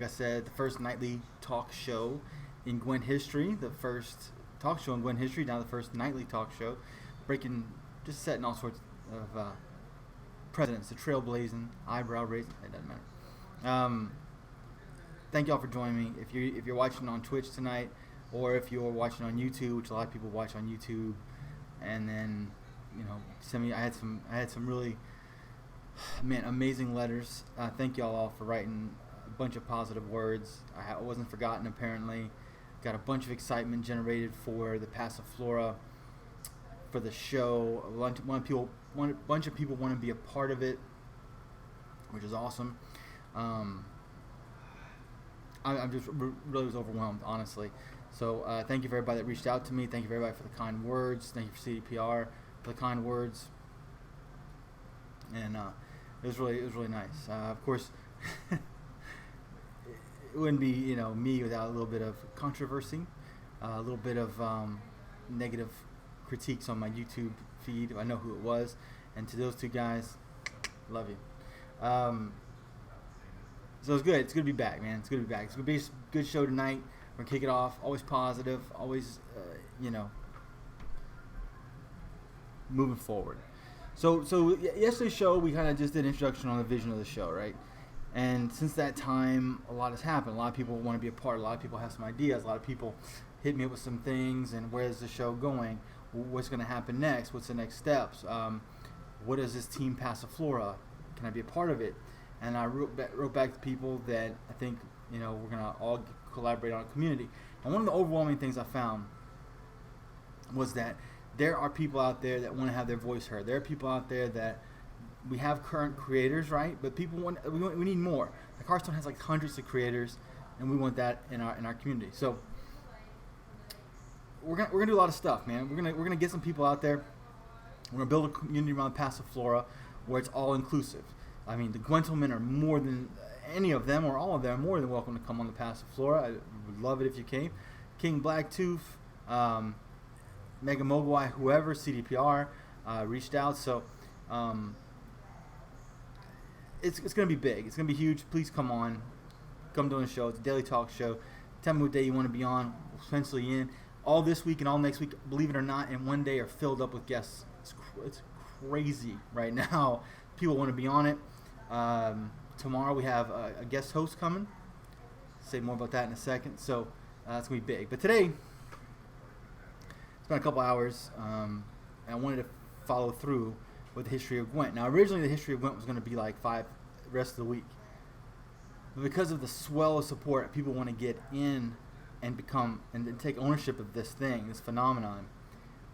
Like I said, the first nightly talk show in Gwent history, the first talk show in Gwent history, now the first nightly talk show, breaking, just setting all sorts of precedents, the trailblazing, eyebrow raising, it doesn't matter. Thank y'all for joining me. If you're watching on Twitch tonight, or if you're watching on YouTube, which a lot of people watch on YouTube, and then send me. I had some really amazing letters. Thank y'all all for writing a bunch of positive words. I wasn't forgotten apparently. Got a bunch of excitement generated for the Passiflora, for the show. A bunch of people want to be a part of it, which is awesome. I'm just really was overwhelmed, honestly. So thank you for everybody that reached out to me. Thank you for everybody for the kind words. Thank you for CDPR for the kind words. And it was really nice. Of course, it wouldn't be me without a little bit of controversy, a little bit of negative critiques on my YouTube feed. I know who it was, and to those two guys, love you. So it's good. It's good to be back, man. It's good to be back. It's going to be a good show tonight. We're going to kick it off. Always positive. Always, moving forward. So yesterday's show, we kind of just did an introduction on the vision of the show, right? And since that time, a lot has happened. A lot of people want to be a part. A lot of people have some ideas. A lot of people hit me up with some things. And where's the show going? What's going to happen next? What's the next steps? What is this team Passiflora? Can I be a part of it? And I wrote back to people that I think we're gonna all collaborate on a community. And one of the overwhelming things I found was that there are people out there that want to have their voice heard. There are people out there that we have current creators, right? But people we need more. Like Hearthstone has like hundreds of creators, and we want that in our community. So we're gonna do a lot of stuff, man. We're gonna get some people out there. We're gonna build a community around Passiflora where it's all inclusive. I mean, the Gwentlemen are more than any of them or all of them are more than welcome to come on the Passiflora. I would love it if you came. King Blacktooth, Mega Mogwai, whoever, CDPR reached out. So it's going to be big. It's going to be huge. Please come on. Come to the show. It's a daily talk show. Tell me what day you want to be on. We'll pencil you in. All this week and all next week, believe it or not, in one day are filled up with guests. It's crazy right now. People want to be on it. Tomorrow we have a guest host coming. Say more about that in a second. So it's going to be big. But today, it's been a couple hours, and I wanted to follow through with the history of Gwent. Now, originally the history of Gwent was going to be like 5 the rest of the week. But because of the swell of support, people want to get in and take ownership of this thing, this phenomenon.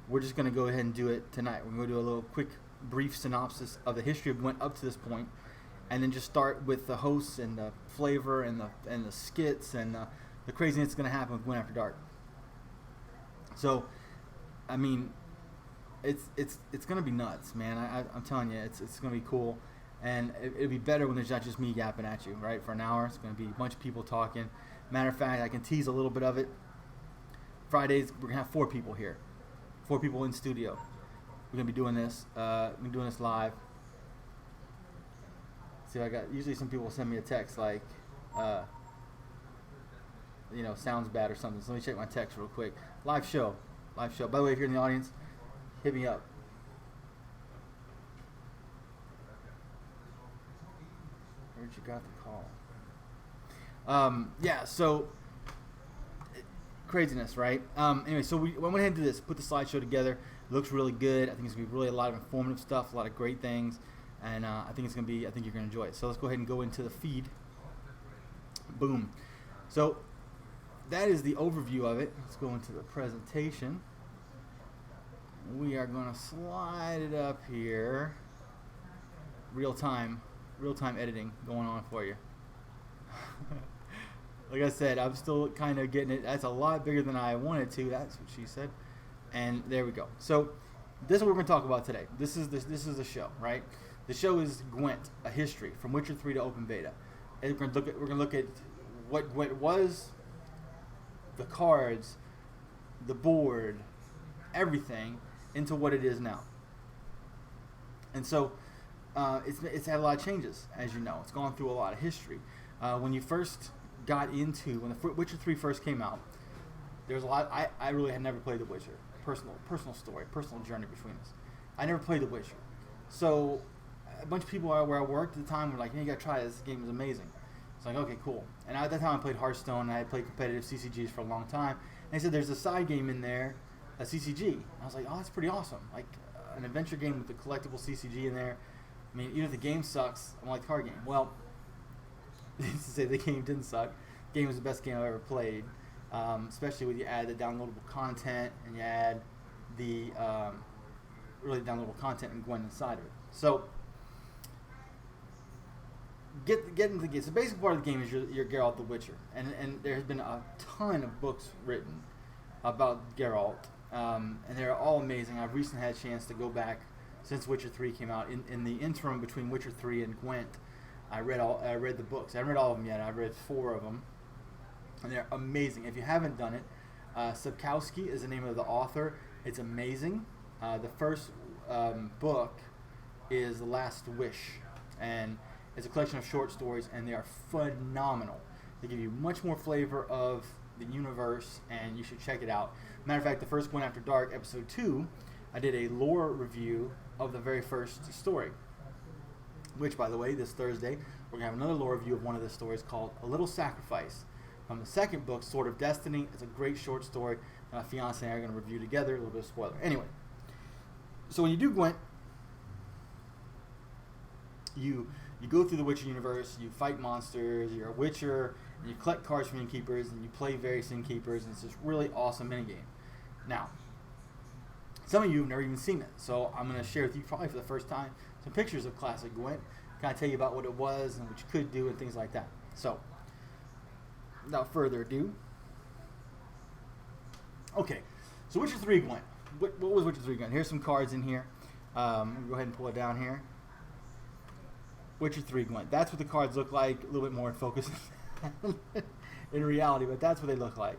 We're just going to go ahead and do it tonight. We're going to do a little quick brief synopsis of the history of Gwent up to this point, and then just start with the hosts and the flavor and the skits and the craziness that's going to happen with Gwent After Dark. So, I mean, it's going to be nuts, man. I'm telling you, it's going to be cool, and it'll be better when there's not just me yapping at you, right? For an hour, it's going to be a bunch of people talking. Matter of fact, I can tease a little bit of it. Fridays, we're going to have 4 people here, 4 people in studio. We're gonna be doing this. Live. See, usually some people send me a text like, sounds bad or something. So let me check my text real quick. Live show. By the way, if you're in the audience, hit me up. Where'd you got the call? So craziness, right? Anyway, so we went ahead and did this. Put the slideshow together. It looks really good. I think it's going to be really a lot of informative stuff, a lot of great things, and I think you're going to enjoy it. So let's go ahead and go into the feed. Boom. So that is the overview of it. Let's go into the presentation. We are going to slide it up here. Real time editing going on for you. Like I said, I'm still kind of getting it. That's a lot bigger than I wanted to. That's what she said. And there we go. So this is what we're going to talk about today. This is the show, right? The show is Gwent, a history from Witcher 3 to open beta. And we're going to look at what Gwent was, the cards, the board, everything into what it is now. And so it's had a lot of changes, as you know. It's gone through a lot of history. When you first got into when the Witcher 3 first came out. There was a lot. I really had never played The Witcher. Personal story, personal journey between us. I never played The Witcher, so a bunch of people where I worked at the time were like, "Hey, you gotta try this. This game is amazing." It's like, okay, cool. And at that time, I played Hearthstone. And I had played competitive CCGs for a long time. And they said there's a side game in there, a CCG. And I was like, oh, that's pretty awesome. Like an adventure game with a collectible CCG in there. I mean, even if the game sucks, I'm like the card game. Well, to say the game didn't suck. The game was the best game I've ever played. Especially when you add the downloadable content and you add the really downloadable content and Gwent inside of it. So get into the game. So the basic part of the game is you're Geralt the Witcher, and there has been a ton of books written about Geralt, and they're all amazing. I've recently had a chance to go back since Witcher 3 came out. In the interim between Witcher 3 and Gwent, I read the books. I haven't read all of them yet. I've read 4 of them, and they're amazing. If you haven't done it, Sapkowski is the name of the author. It's amazing. The first book is The Last Wish, and it's a collection of short stories, and they are phenomenal. They give you much more flavor of the universe, and you should check it out. Matter of fact, the first Gwent After Dark, episode 2, I did a lore review of the very first story, which, by the way, this Thursday, we're going to have another lore review of one of the stories called A Little Sacrifice. From the second book, Sword of Destiny. It's a great short story. My fiance and I are going to review together. A little bit of spoiler. Anyway, so when you do Gwent, you go through the Witcher universe, you fight monsters, you're a Witcher, and you collect cards from innkeepers, and you play various innkeepers, and it's this really awesome minigame. Now, some of you have never even seen it, so I'm going to share with you probably for the first time some pictures of classic Gwent, kind of tell you about what it was and what you could do and things like that. So, without further ado, okay, so Witcher 3 Gwent. What was Witcher 3 Gwent? Here's some cards in here. Go ahead and pull it down here. Witcher 3 Gwent. That's what the cards look like. A little bit more in focus in reality, but that's what they look like.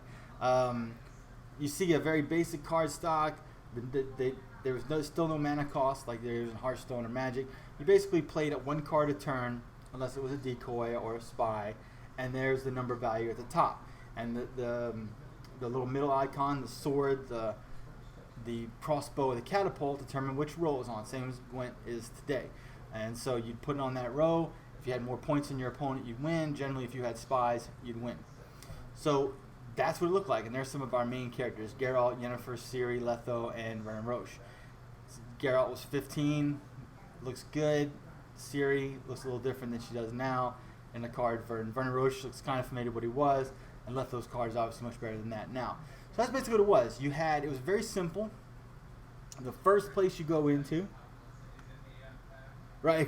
You see a very basic card stock. There was still no mana cost like there is in Hearthstone or Magic. You basically played at 1 card a turn, unless it was a decoy or a spy, and there's the number value at the top. And the little middle icon, the sword, the crossbow, or the catapult determine which row is on, same as Gwent is today. And so you'd put it on that row. If you had more points than your opponent, you'd win. Generally, if you had spies, you'd win. So that's what it looked like. And there's some of our main characters: Geralt, Yennefer, Ciri, Letho, and Vernon Roche. Geralt was 15, looks good. Ciri looks a little different than she does now. And the card Vernon Roche looks kind of familiar to what he was. And Letho's card is obviously much better than that now. So that's basically what it was. It was very simple. The first place you go into, right?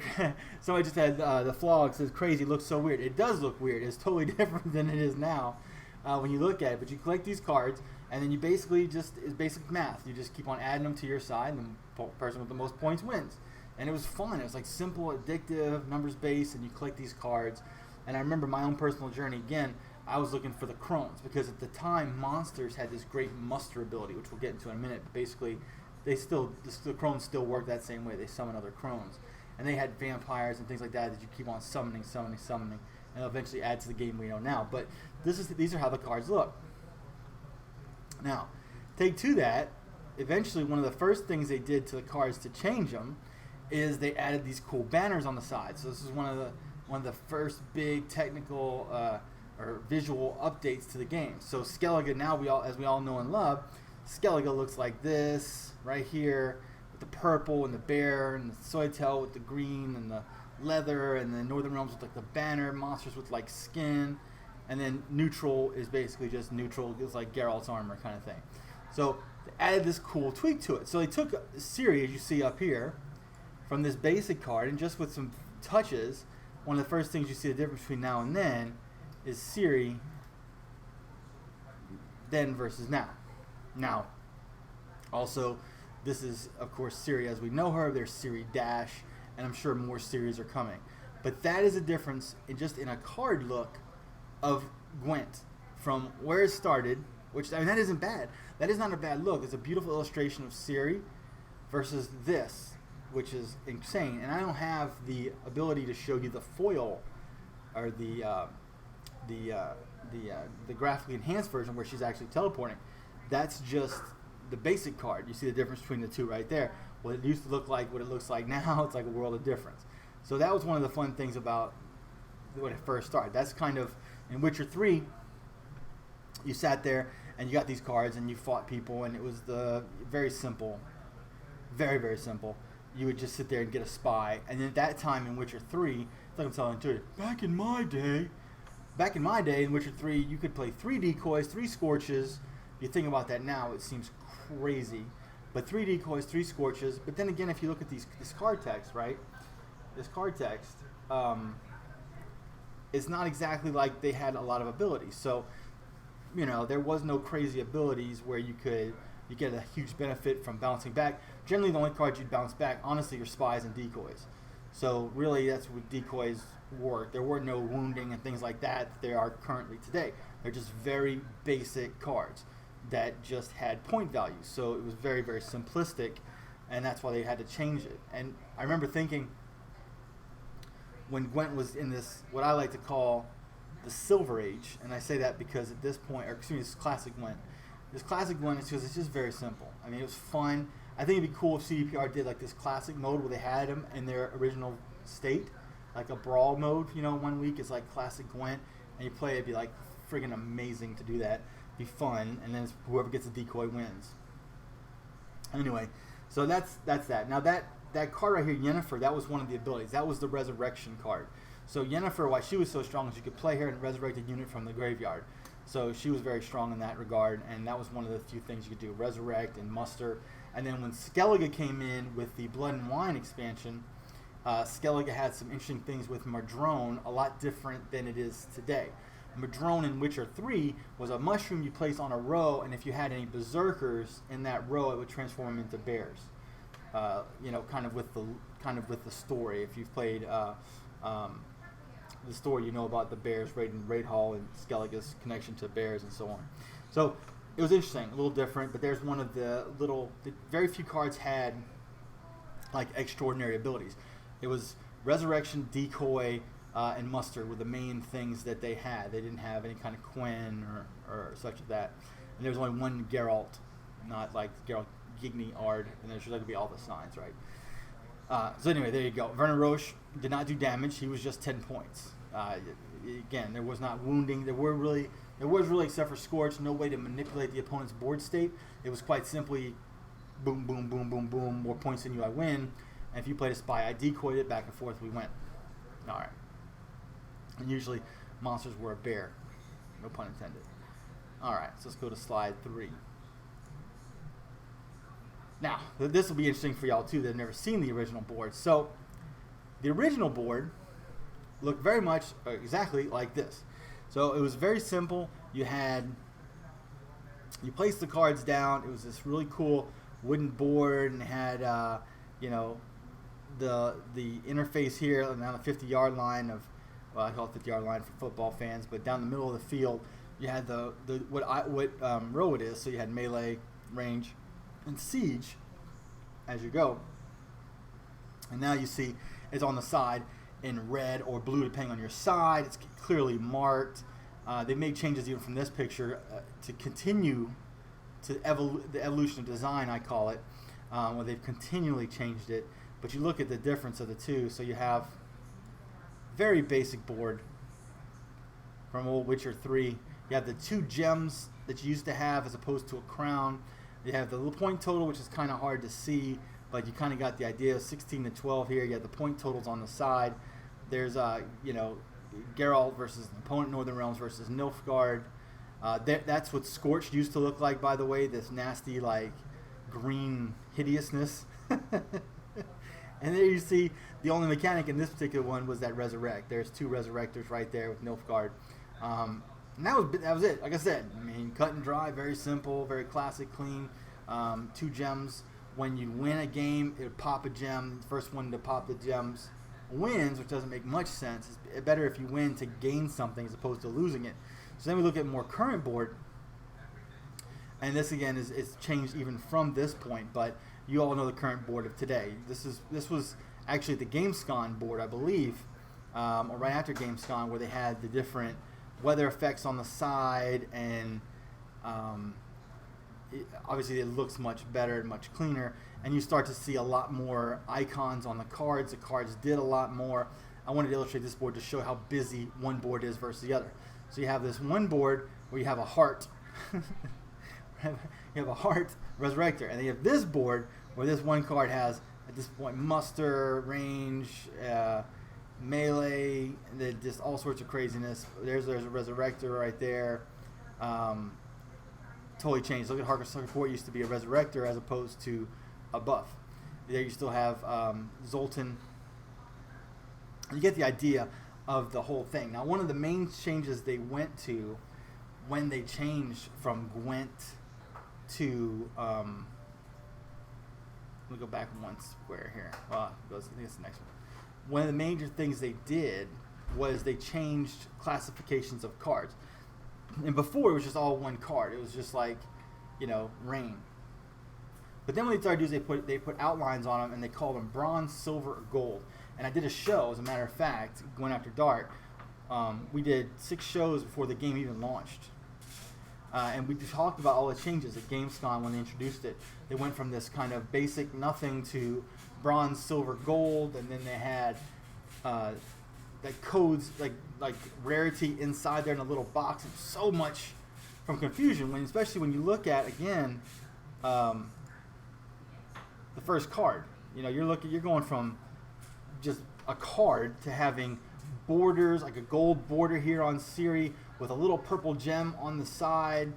Somebody just had the flog says crazy, looks so weird. It does look weird. It's totally different than it is now when you look at it. But you collect these cards, and then you basically it's basic math. You just keep on adding them to your side, and the person with the most points wins. And it was fun. It was like simple, addictive, numbers based, and you collect these cards. And I remember my own personal journey. Again, I was looking for the crones because at the time monsters had this great muster ability, which we'll get into in a minute. But basically, the crones still work that same way. They summon other crones. And they had vampires and things like that you keep on summoning, and they'll eventually add to the game we know now. But these are how the cards look. Now, take to that, eventually one of the first things they did to the cards to change them is they added these cool banners on the side. So this is one of the first big technical or visual updates to the game. So Skellige now, as we all know and love, Skellige looks like this right here, with the purple and the bear and the Soitel with the green and the leather, and the Northern Realms with like the banner, monsters with like skin, and then neutral is basically just neutral. It's like Geralt's armor kind of thing. So they added this cool tweak to it. So they took Ciri, as you see up here, from this basic card, and just with some touches, one of the first things you see the difference between now and then is Ciri then versus now. Now, also, this is, of course, Ciri as we know her. There's Ciri Dash, and I'm sure more Ciris are coming. But that is a difference in a card look of Gwent from where it started, which, I mean, that isn't bad. That is not a bad look. It's a beautiful illustration of Ciri versus this, which is insane. And I don't have the ability to show you the foil or the the graphically enhanced version where she's actually teleporting. That's just the basic card. You see the difference between the two right there. What it used to look like, what it looks like now, it's like a world of difference. So that was one of the fun things about when it first started. That's kind of, in Witcher 3, you sat there and you got these cards and you fought people, and it was very simple. Very, very simple. You would just sit there and get a spy. And at that time in Witcher 3, it's like I'm telling you, back in my day in Witcher 3, you could play 3 decoys, 3 scorches. You think about that now, it seems crazy. But 3 decoys, 3 scorches. But then again, if you look at this card text, right? This card text, it's not exactly like they had a lot of abilities. So, you know, there was no crazy abilities where you get a huge benefit from bouncing back. Generally, the only cards you'd bounce back, honestly, are spies and decoys. So really, that's what decoys work. There were no wounding and things like that there are currently today. They're just very basic cards that just had point values. So it was very, very simplistic, and that's why they had to change it. And I remember thinking, when Gwent was in this, what I like to call the Silver Age, and I say that because at this point, or excuse me, this classic Gwent. This classic Gwent is because it's just very simple. I mean, it was fun. I think it'd be cool if CDPR did like this classic mode where they had them in their original state, like a brawl mode. You know, one week is like classic Gwent, and you play, it'd be like friggin' amazing to do that. It'd be fun, and then whoever gets a decoy wins. Anyway, so that's that. Now that card right here, Yennefer, that was one of the abilities. That was the resurrection card. So Yennefer, why she was so strong is you could play her and resurrect a unit from the graveyard. So she was very strong in that regard, and that was one of the few things you could do, resurrect and muster. And then when Skellige came in with the Blood and Wine expansion, Skellige had some interesting things with Madrone, a lot different than it is today. Madrone in Witcher 3 was a mushroom you place on a row, and if you had any berserkers in that row, it would transform them into bears. You know, kind of with the story. If you've played the story, you know about the bears raiding Raid Hall and Skellige's connection to bears and so on. So it was interesting, a little different, but there's one of the very few cards had like extraordinary abilities. It was resurrection, decoy, and muster were the main things that they had. They didn't have any kind of Quen or such as that. And there was only one Geralt, not like Geralt Gigny Ard, and there's going to be all the signs, right? So anyway, there you go. Werner Roche did not do damage. He was just 10 points. Again, there was not wounding. There was really, except for Scorch, no way to manipulate the opponent's board state. It was quite simply boom, boom, boom, boom, boom. More points than you, I win. And if you played a spy, I decoyed it back and forth. We went. All right. And usually monsters were a bear. No pun intended. All right, so let's go to slide 3. Now, this will be interesting for y'all too that have never seen the original board. So, the original board looked very much exactly like this. So it was very simple. You placed the cards down. It was this really cool wooden board, and it had you know, the interface here on the 50-yard line of, well, I call it 50-yard line for football fans, but down the middle of the field you had what row it is. So you had melee, range, and siege as you go. And now you see it's on the side in red or blue depending on your side. It's clearly marked. They made changes even from this picture to continue to the evolution of design, I call it, where they've continually changed it. But you look at the difference of the two. So you have very basic board from old Witcher 3. You have the 2 gems that you used to have as opposed to a crown. You have the little point total, which is kind of hard to see, but you kind of got the idea. 16 to 12 here. You have the point totals on the side. There's, you know, Geralt versus the opponent, Northern Realms versus Nilfgaard. That's what Scorched used to look like, by the way, this nasty, like, green hideousness. And there you see the only mechanic in this particular one was that Resurrect. There's 2 Resurrectors right there with Nilfgaard. And that was it. Like I said, I mean, cut and dry, very simple, very classic, clean. 2 gems. When you win a game, it would pop a gem. The first one to pop the gems wins, which doesn't make much sense. It's better if you win to gain something as opposed to losing it. So then we look at more current board, and this again is changed even from this point, but you all know the current board of today. This was actually the GamesCon board, I believe, or right after GamesCon, where they had the different weather effects on the side, and obviously it looks much better and much cleaner, and you start to see a lot more icons on the cards. The cards did a lot more. I wanted to illustrate this board to show how busy one board is versus the other. So you have this one board where you have a heart. You have a heart resurrector, and then you have this board where this one card has at this point muster, range, melee, just all sorts of craziness. There's a resurrector right there. Totally changed. Look at Harker Sucker 4. It used to be a resurrector as opposed to a buff. There you still have Zoltan. You get the idea of the whole thing. Now, one of the main changes they went to when they changed from Gwent to let me go back one square here. I think it's the next one. One of the major things they did was they changed classifications of cards. And before, it was just all one card. It was just like, rain. But then what they started doing is they put outlines on them, and they called them bronze, silver, or gold. And I did a show, as a matter of fact, Going After Dark. We did 6 shows before the game even launched. And we talked about all the changes at Gamescom when they introduced it. They went from this kind of basic nothing to bronze, silver, gold, and then they had like codes, like rarity inside there in a little box, and so much from confusion. Especially when you look at again the first card. You're going from just a card to having borders, like a gold border here on Siri with a little purple gem on the side,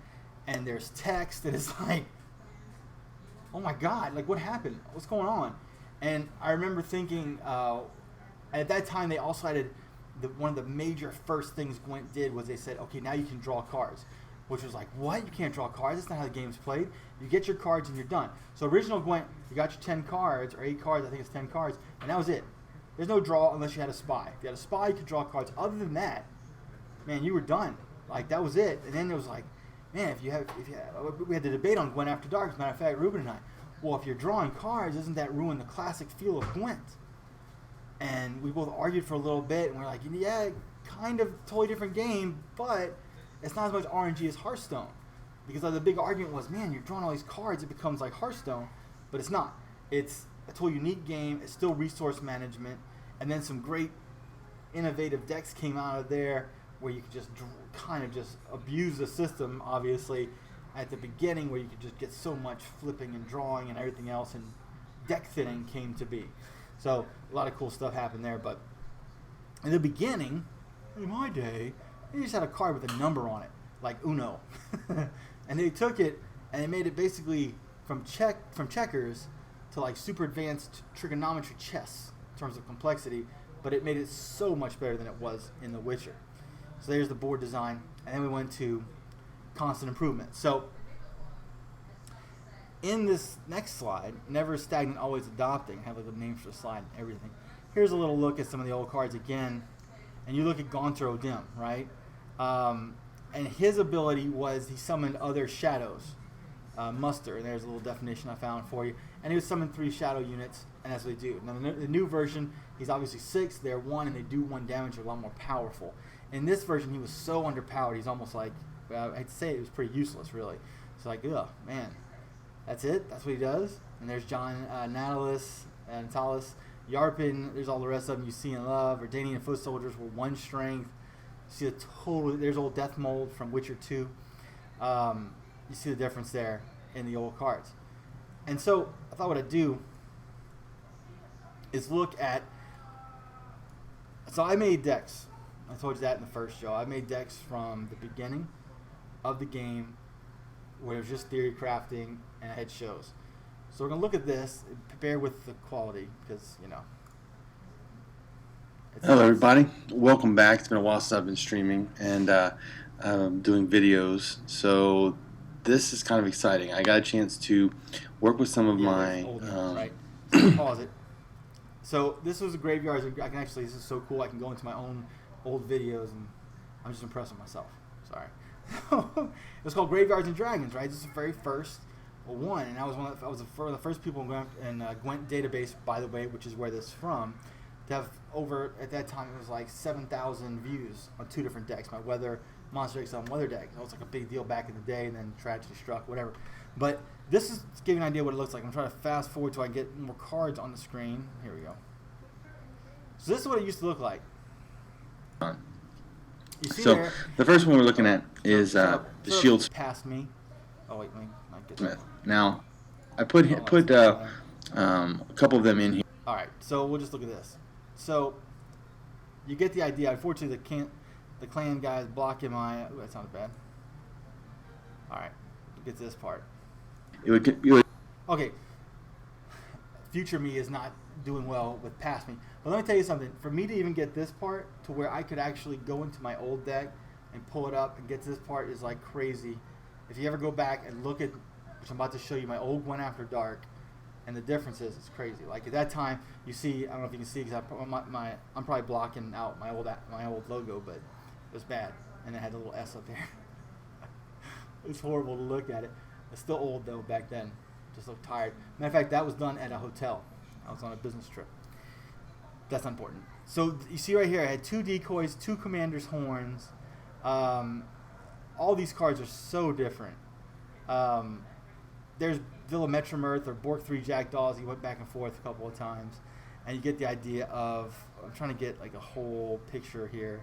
and there's text that is like, oh my god, like what happened? What's going on? And I remember thinking, at that time they also had one of the major first things Gwent did was they said, okay, now you can draw cards, which was like, what? You can't draw cards? That's not how the game's played. You get your cards and you're done. So original Gwent, you got your 10 cards, or 8 cards, I think it's 10 cards, and that was it. There's no draw unless you had a spy. If you had a spy, you could draw cards. Other than that, man, you were done. Like, that was it. And then it was like, man, we had the debate on Gwent After Dark, as a matter of fact, Ruben and I. Well, if you're drawing cards, doesn't that ruin the classic feel of Gwent? And we both argued for a little bit, and we're like, yeah, kind of totally different game, but it's not as much RNG as Hearthstone. Because the big argument was, man, you're drawing all these cards, it becomes like Hearthstone, but it's not. It's a totally unique game. It's still resource management, and then some great innovative decks came out of there where you could just kind of just abuse the system, obviously, at the beginning, where you could just get so much flipping and drawing and everything else, and deck thinning came to be. So a lot of cool stuff happened there. But in the beginning, in my day, you just had a card with a number on it, like Uno. And they took it and they made it basically from checkers to like super advanced trigonometry chess in terms of complexity, but it made it so much better than it was in The Witcher. So there's the board design, and then we went to constant improvement. So in this next slide, never stagnant, always adopting, I have like the names for the slide and everything. Here's a little look at some of the old cards again, and you look at Gaunter O'Dim, right? And his ability was he summoned other shadows, muster, and there's a little definition I found for you. And he would summon 3 shadow units, and that's what they do. Now the new version, he's obviously 6, they're 1, and they do 1 damage, they're a lot more powerful. In this version, he was so underpowered, he's almost like, I hate to say it, was pretty useless, really. It's like, ugh, man, that's it? That's what he does? And there's John Natalis, Yarpin, there's all the rest of them you see and love. Redanian foot soldiers were 1 strength. You see there's old Death Mold from Witcher 2. You see the difference there in the old cards. And so I thought what I'd do is look at, so I made decks. I told you that in the first show. I made decks from the beginning of the game where it was just theory crafting and I had shows. So we're going to look at this, bear with the quality because, Hello everybody, welcome back. It's been a while since I've been streaming and doing videos, so this is kind of exciting. I got a chance to work with some of my... right. Pause it. So this was a graveyard. This is so cool. I can go into my own old videos and I'm just impressed with myself. Sorry. It was called Graveyards and Dragons, right? This is the very first one, and I was one of the first people in Gwent database, by the way, which is where this is from. to have over, at that time, it was like 7,000 views on 2 different decks. My Monster X weather deck. It was like a big deal back in the day, and then tragedy struck, whatever. But this is to give you an idea what it looks like. I'm trying to fast forward till I get more cards on the screen. Here we go. So this is what it used to look like. You see So there, the first one we're looking at is the Shield past me. Oh wait, might get Smith. Now, I put a couple of them in here. All right, so we'll just look at this. So you get the idea. Unfortunately, the clan guys blocking my. Ooh, that sounds bad. All right, get to this part. Okay, future me is not doing well with past me. But let me tell you something. For me to even get this part to where I could actually go into my old deck and pull it up and get to this part is like crazy. If you ever go back and look at, which I'm about to show you, my old Gwent After Dark, and the differences, it's crazy. Like at that time, you see, I don't know if you can see, because I'm probably blocking out my old logo, but it was bad, and it had a little S up there. It's horrible to look at it. It's still old though back then. Just looked tired. Matter of fact, that was done at a hotel. I was on a business trip. That's not important. So you see right here, I had 2 decoys, 2 commander's horns. All these cards are so different. There's Villa Metromirth or Bork 3 Jackdaws. He went back and forth a couple of times. And you get the idea of, I'm trying to get like a whole picture here.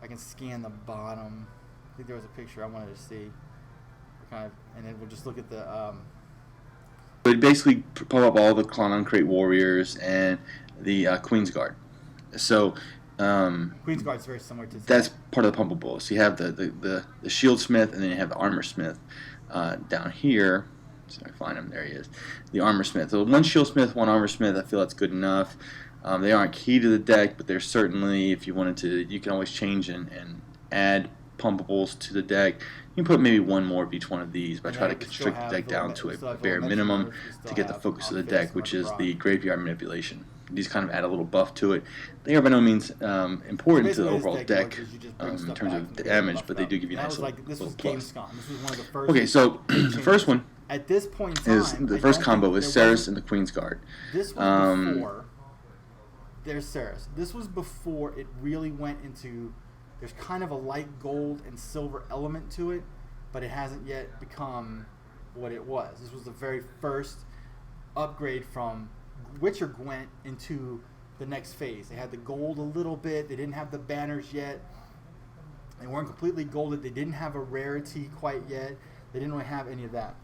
I can scan the bottom. I think there was a picture I wanted to see. And then we'll just look at the... It basically pull up all the Clonon Crate Warriors and the Queen's Guard. So Queen's Guard is very similar to... That's part of the Pumpable. So you have the Shield Smith, and then you have the Armor Smith down here. So I find him. There he is. The Armor Smith. So 1 Shield Smith, 1 Armor Smith. I feel that's good enough. They aren't key to the deck, but they're certainly, if you wanted to, you can always change and add pumpables to the deck. You can put maybe 1 more of each one of these, but I try to constrict the deck down to a bare minimum to get the focus of the deck, which is the graveyard manipulation. These kind of add a little buff to it. They are by no means important to the overall deck in terms of damage, but they do give you a nice little plus. Okay, so the first one at this point in time, is the first combo is Ceres and the Queen's Guard. This was before. There's Ceres. This was before it really went into. There's kind of a light gold and silver element to it, but it hasn't yet become what it was. This was the very first upgrade from Witcher Gwent into the next phase. They had the gold a little bit. They didn't have the banners yet. They weren't completely golded. They didn't have a rarity quite yet. They didn't really have any of that.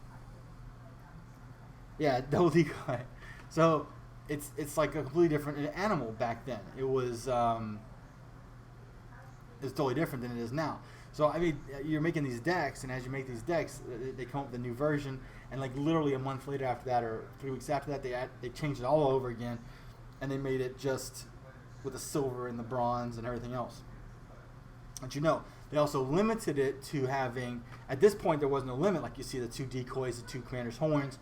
Yeah, double decoy. So it's like a completely different animal back then. It was it's totally different than it is now. So I mean, you're making these decks, and as you make these decks, they come up with a new version, and like literally a month later after that, or 3 weeks after that, they changed it all over again, and they made it just with the silver and the bronze and everything else. But you know, they also limited it to having, at this point there was no limit, like you see the 2 decoys, the 2 commander's horns.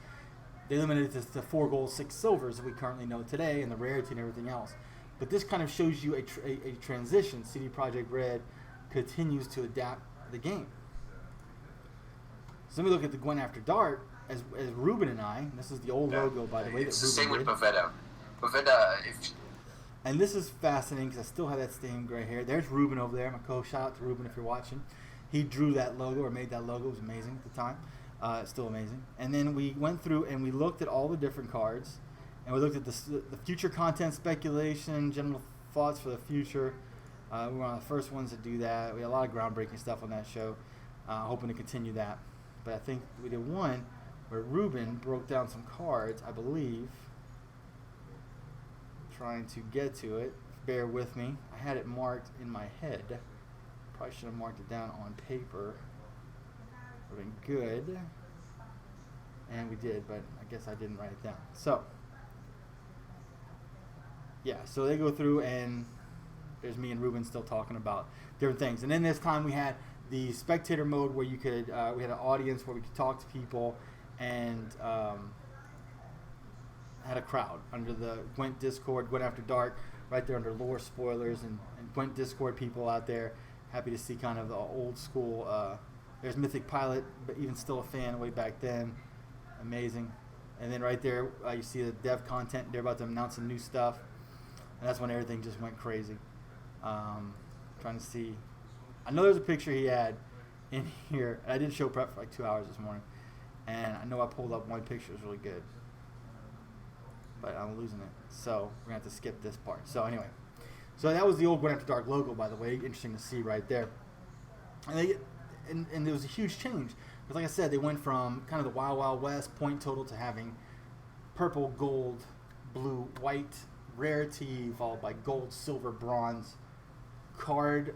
They limited it to 4 gold, 6 silvers that we currently know today, and the rarity and everything else. But this kind of shows you a transition. CD Projekt Red continues to adapt the game. So let me look at the Gwent After Dark as Ruben and I. And this is the old logo, by the way. It's that the same Ruben with did. Bavetta. Bavetta, And this is fascinating because I still have that same gray hair. There's Ruben over there. My shout out to Ruben if you're watching. He drew that logo or made that logo. It was amazing at the time. It's still amazing. And then we went through and we looked at all the different cards. And we looked at the future content speculation, general thoughts for the future. We were one of the first ones to do that. We had a lot of groundbreaking stuff on that show. Hoping to continue that. But I think we did one where Ruben broke down some cards, I believe. Trying to get to it. Bear with me. I had it marked in my head. Probably should have marked it down on paper. Would have been good. And we did, but I guess I didn't write it down. So, yeah, so they go through and there's me and Ruben still talking about different things. And then this time we had the spectator mode where you could, we had an audience where we could talk to people and had a crowd under the Gwent Discord, Gwent After Dark, right there under lore spoilers and Gwent Discord people out there. Happy to see kind of the old school, there's Mythic Pilot, but even still a fan way back then. Amazing. And then right there, you see the dev content. They're about to announce some new stuff. and that's when everything just went crazy. Trying to see. I know there's a picture he had in here. And I did show prep for like 2 hours this morning, and I know I pulled up one picture. It was really good, but I'm losing it, so we're gonna have to skip this part. So anyway, so that was the old Gwent After Dark logo, by the way. Interesting to see right there. And there was a huge change. Because like I said, they went from kind of the Wild Wild West point total to having purple, gold, blue, white, rarity, followed by gold, silver, bronze, card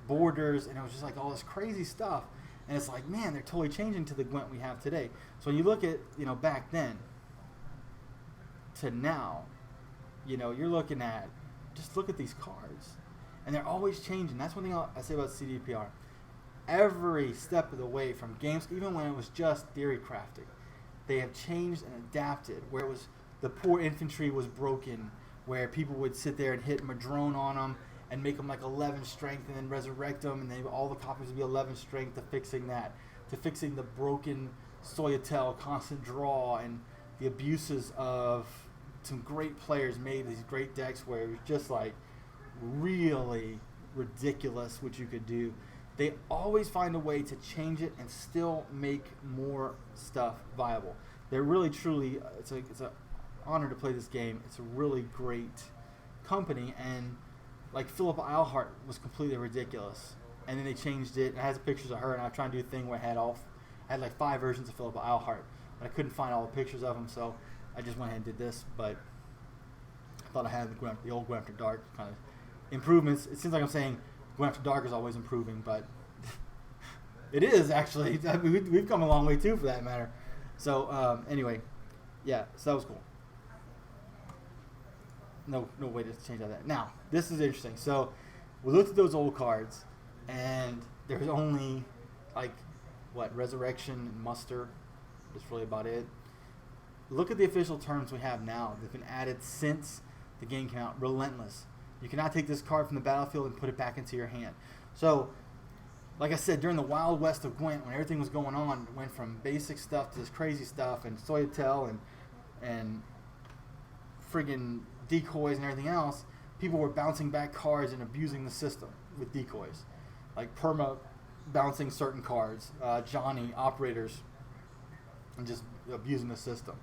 borders, and it was just like all this crazy stuff. And it's like, man, they're totally changing to the Gwent we have today. So when you look at, back then to now, you're looking at, just look at these cards. And they're always changing. That's one thing I say about CDPR. Every step of the way from games, even when it was just theory crafting, they have changed and adapted. Where it was the poor infantry was broken, where people would sit there and hit Madrone on them and make them like 11 strength and then resurrect them, and then all the copies would be 11 strength, to fixing that, to fixing the broken Soyatel constant draw, and the abuses of some great players made these great decks where it was just like really ridiculous what you could do. They always find a way to change it and still make more stuff viable. They're really, truly, it's an honor to play this game. It's a really great company, and like Philippa Eilhart was completely ridiculous, and then they changed it. It has pictures of her, and I was trying to do a thing where I had like 5 versions of Philippa Eilhart, but I couldn't find all the pictures of them, so I just went ahead and did this. But I thought I had the old Gwent After Dark kind of improvements. It seems like I'm saying Gwent After Dark is always improving, but it is actually. I mean, we've come a long way too, for that matter. So anyway, yeah, so that was cool. No way to change that. Now, this is interesting. So we looked at those old cards, and there's only like Resurrection and Muster. That's really about it. Look at the official terms we have now. They've been added since the game came out. Relentless. You cannot take this card from the battlefield and put it back into your hand. So, like I said, during the Wild West of Gwent, when everything was going on, it went from basic stuff to this crazy stuff, and Soyatel and friggin' decoys and everything else. People were bouncing back cards and abusing the system with decoys, like perma bouncing certain cards, Johnny operators, and just abusing the system.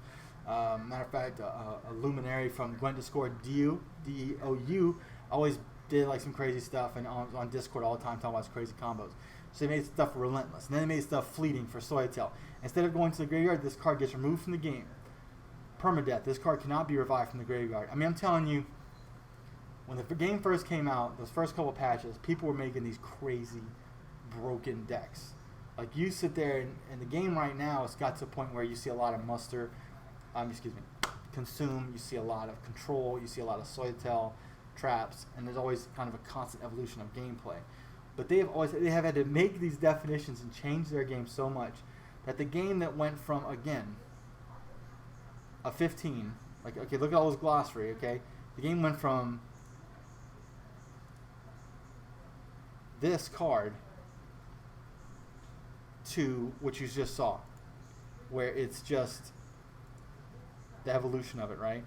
Matter of fact, a luminary from Gwent Discord, D-E-O-U, always did like some crazy stuff, and on Discord all the time talking about his crazy combos. So they made stuff relentless, and then they made stuff fleeting for Soyatel. Instead of going to the graveyard, this card gets removed from the game. Permadeath. This card cannot be revived from the graveyard. I mean, I'm telling you, when the game first came out, those first couple patches, people were making these crazy, broken decks. Like, you sit there, and the game right now has got to a point where you see a lot of Muster, Consume, you see a lot of Control, you see a lot of Soyatel, Traps, and there's always kind of a constant evolution of gameplay. But they have had to make these definitions and change their game so much that the game that went from, again, a 15, like, okay, look at all this glossary, okay? The game went from this card to what you just saw, where it's just the evolution of it, right?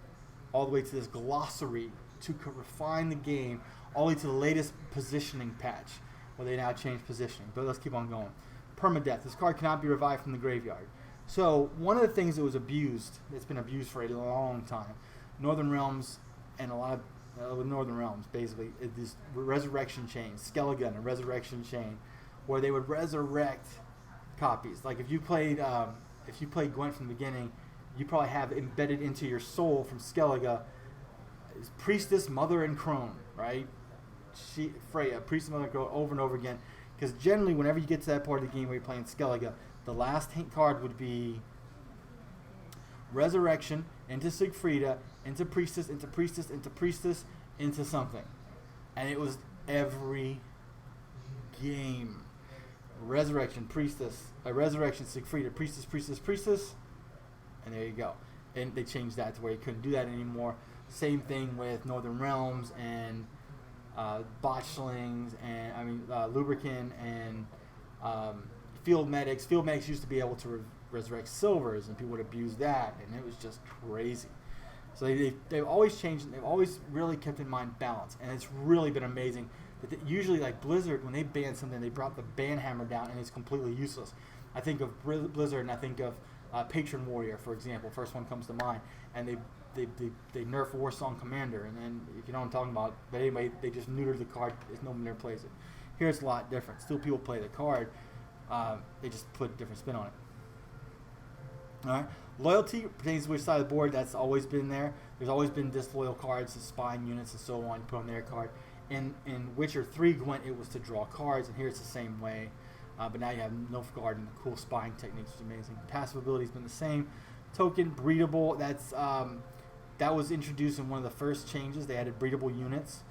All the way to this glossary to refine the game, all the way to the latest positioning patch, where they now change positioning. But let's keep on going. Permadeath. This card cannot be revived from the graveyard. So one of the things that was abused, it's been abused for a long time, Northern Realms and a lot of Northern Realms, basically, is this resurrection chain, Skellige and resurrection chain, where they would resurrect copies. Like if you played Gwent from the beginning, you probably have embedded into your soul from Skellige Priestess, Mother, and Crone, right? Freya, Priestess, Mother, and Crone, over and over again. Because generally, whenever you get to that part of the game where you're playing Skellige, the last card would be Resurrection into Siegfrieda, into Priestess, into Priestess, into Priestess, into something. And it was every game. Resurrection, Priestess, Resurrection, Siegfrieda, Priestess, Priestess, Priestess, and there you go. And they changed that to where you couldn't do that anymore. Same thing with Northern Realms and Botchlings and Lubricant and Field Medics. Field Medics used to be able to resurrect silvers, and people would abuse that, and it was just crazy. So they've always changed. They've always really kept in mind balance, and it's really been amazing. That usually, like Blizzard, when they ban something, they brought the ban hammer down, and it's completely useless. I think of Blizzard, and I think of Patron Warrior, for example. First one comes to mind, and they nerf Warsong Commander, and then if you know what I'm talking about, but anyway, they just neuter the card. There's no one there plays it. Here it's a lot different. Still, people play the card. They just put a different spin on it. All right. Loyalty pertains to which side of the board. That's always been there. There's always been disloyal cards, the spying units, and so on. You put on their card. In Witcher 3 Gwent, it was to draw cards, and here it's the same way. But now you have Nilfgaard and the cool spying techniques, which is amazing. Passive ability's been the same. Token breedable. That was introduced in one of the first changes. They added breedable units.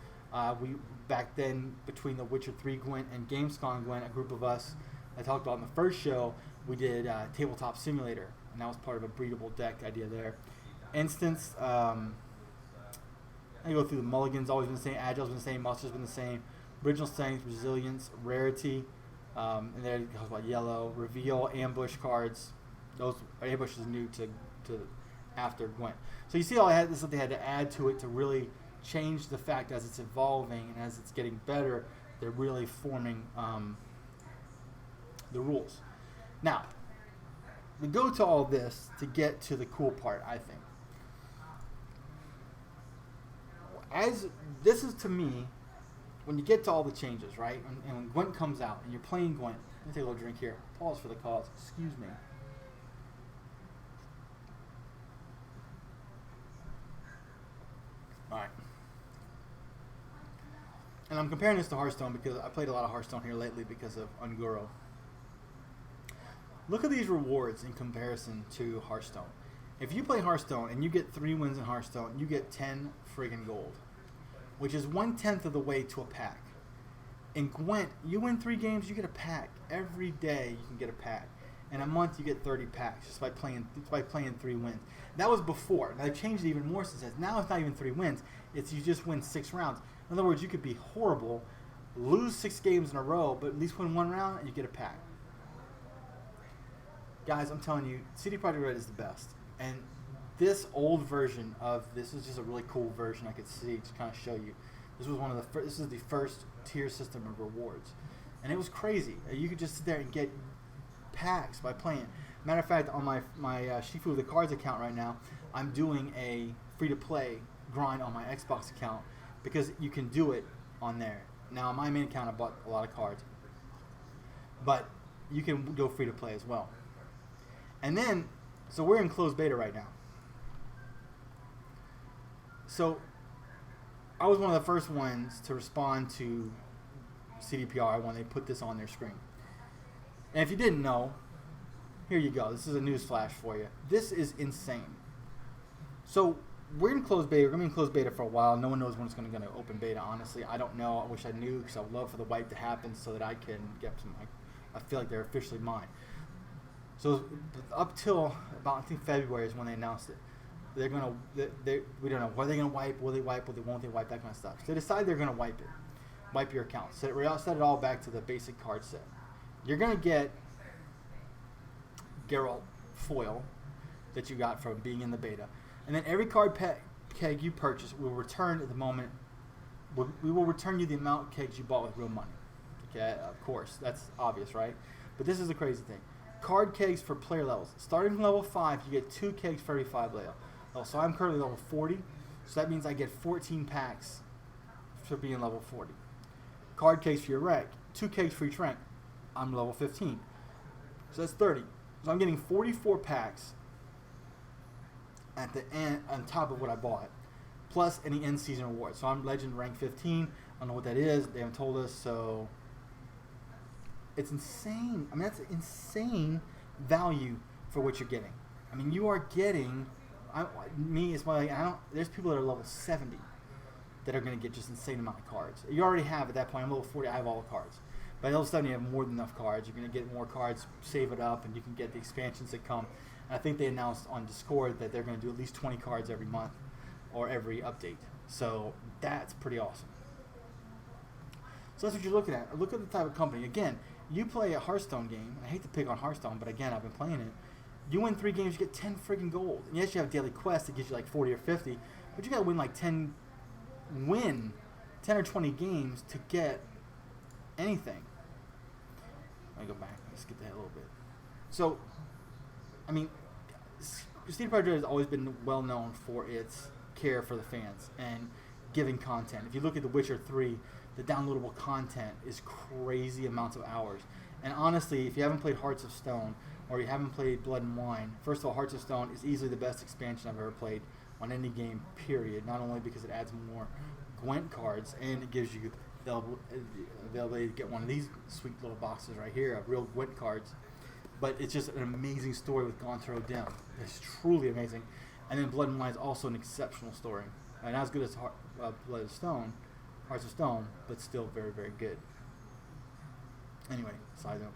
We back then, between the Witcher 3 Gwent and Gamescom Gwent, a group of us I talked about in the first show, we did Tabletop Simulator, and that was part of a breedable deck idea there. Instance, I go through the mulligans, always been the same. Agile's been the same. Muster's been the same. Original strength, resilience, rarity, and then it talks about yellow. Reveal, ambush cards. Those ambush is new to after Gwent. So you see, all this is what they had to add to it to really change the fact as it's evolving and as it's getting better. They're really forming the rules. Now, we go to all this to get to the cool part, I think. As this is to me, when you get to all the changes, right? And when Gwent comes out and you're playing Gwent, let me take a little drink here. Pause for the cause. Excuse me. All right. And I'm comparing this to Hearthstone because I played a lot of Hearthstone here lately because of Unguro. Look at these rewards in comparison to Hearthstone. If you play Hearthstone and you get 3 wins in Hearthstone, you get 10 friggin' gold, which is 1/10 of the way to a pack. In Gwent, you win 3 games, you get a pack. Every day you can get a pack. In a month, you get 30 packs just by playing 3 wins. That was before. Now they've changed it even more since then. Now it's not even 3 wins. It's you just win 6 rounds. In other words, you could be horrible, lose 6 games in a row, but at least win 1 round and you get a pack. Guys, I'm telling you, CD Projekt Red is the best. And this old version of this is just a really cool version I could see to kind of show you. This was one of the this is the first tier system of rewards, and it was crazy. You could just sit there and get packs by playing. Matter of fact, on my Shifu the Cards account right now, I'm doing a free-to-play grind on my Xbox account because you can do it on there. Now, on my main account, I bought a lot of cards, but you can go free-to-play as well. And then, so we're in closed beta right now. So I was one of the first ones to respond to CDPR when they put this on their screen. And if you didn't know, here you go. This is a news flash for you. This is insane. So we're in closed beta. We're going to be in closed beta for a while. No one knows when it's going to open beta, honestly. I don't know. I wish I knew because I would love for the wipe to happen so that I can get some. I feel like they're officially mine. So up till about, I think, February is when they announced it. They're going to, we don't know. Are they going to wipe? Will they wipe? Won't they wipe? That kind of stuff. So they decide they're going to wipe it. Wipe your account. Set it all back to the basic card set. You're going to get Geralt foil that you got from being in the beta. And then every card keg you purchase will return at the moment. We will return you the amount of kegs you bought with real money. Okay, of course. That's obvious, right? But this is the crazy thing. Card kegs for player levels. Starting from level 5, you get 2 kegs for every 5 level. So I'm currently level 40. So that means I get 14 packs for being level 40. Card kegs for your rank. 2 kegs for each rank. I'm level 15. So that's 30. So I'm getting 44 packs at the end on top of what I bought, plus any end season rewards. So I'm legend rank 15. I don't know what that is. They haven't told us. So it's insane. I mean, that's insane value for what you're getting. I mean, you are getting. There's people that are level 70 that are going to get just insane amount of cards. You already have at that point. I'm level 40. I have all the cards. By level 70, you have more than enough cards. You're going to get more cards, save it up, and you can get the expansions that come. And I think they announced on Discord that they're going to do at least 20 cards every month or every update. So that's pretty awesome. So that's what you're looking at. Look at the type of company. Again, you play a Hearthstone game. I hate to pick on Hearthstone, but again, I've been playing it. You win 3 games, you get 10 friggin' gold. And yes, you have daily quests that gives you like 40 or 50, but you gotta win like 10 or 20 games to get anything. Let me go back. Let's get that a little bit. So, I mean, CD Projekt has always been well known for its care for the fans and giving content. If you look at The Witcher 3, the downloadable content is crazy amounts of hours. And honestly, if you haven't played Hearts of Stone or you haven't played Blood and Wine, first of all, Hearts of Stone is easily the best expansion I've ever played on any game, period. Not only because it adds more Gwent cards and it gives you the availability to get one of these sweet little boxes right here of real Gwent cards, but it's just an amazing story with Gonter Dim. It's truly amazing. And then Blood and Wine is also an exceptional story. Not as good as Hearts of Stone, but still very, very good. Anyway, side note.